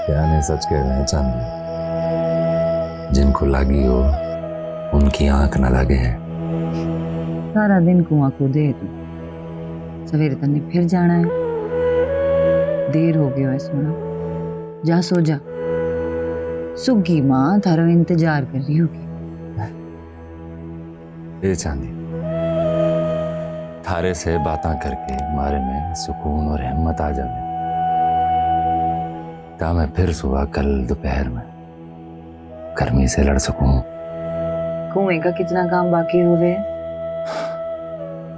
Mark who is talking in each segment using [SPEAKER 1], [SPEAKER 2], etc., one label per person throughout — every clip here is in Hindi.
[SPEAKER 1] यानी सच कह रहे हैं चांदी, जिनको लागी हो उनकी आंख न लगे है।
[SPEAKER 2] सारा दिन कुआं कूदे तू, सवेरे तन्ने फिर जाना है। देर हो गया है सोना, जा सो जा। सुगी माँ थारो इंतजार कर रही होगी।
[SPEAKER 1] ए चांदी, थारे से बातें करके मारे में सुकून और हिम्मत आ जावे, ता मैं फिर सुबह कल दोपहर में गर्मी से लड़ सकूं।
[SPEAKER 2] कुएं का कितना काम बाकी हो गए?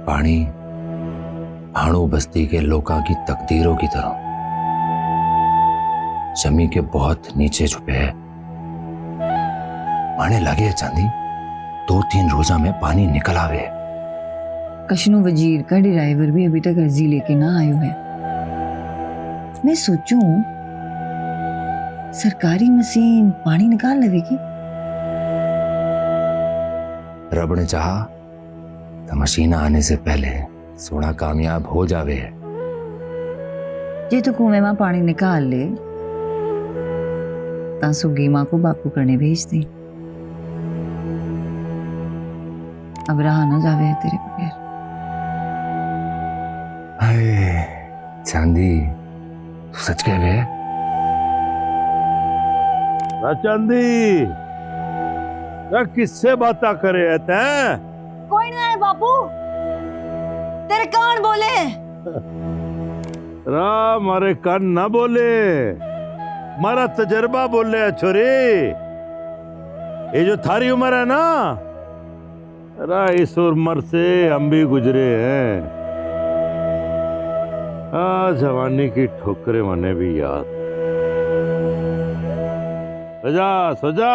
[SPEAKER 1] पानी भाणु बस्ती के लोगों की तकदीरों की तरह जमी के बहुत नीचे छुपे है। माने लगे है चांदी, 2-3 रोजा में पानी निकल आवे।
[SPEAKER 2] कशनु वजीर का ड्राइवर भी अभी तक अर्जी लेके ना आयो है। मैं सोचूं सरकारी मशीन पानी निकाल लेगी।
[SPEAKER 1] रब ने चाहा तो मशीन आने से पहले सोना कामयाब हो जावे है।
[SPEAKER 2] ये तो कुएं में पानी निकाल ले ता सुगी माँ को बापू करने भेज दे। अब रहा ना जावे है तेरे बगैर।
[SPEAKER 1] हाय चांदी, तू सच कह रहे है?
[SPEAKER 3] चांदी किससे बातें करे हैं?
[SPEAKER 2] कोई ना है बापू, तेरे कान बोले।
[SPEAKER 3] मारे कान ना बोले, मारा तजर्बा बोले है छोरी। ये जो थारी उम्र है ना, इस उम्र से हम भी गुजरे हैं। जवानी की ठोकरें मने भी याद। सजा सजा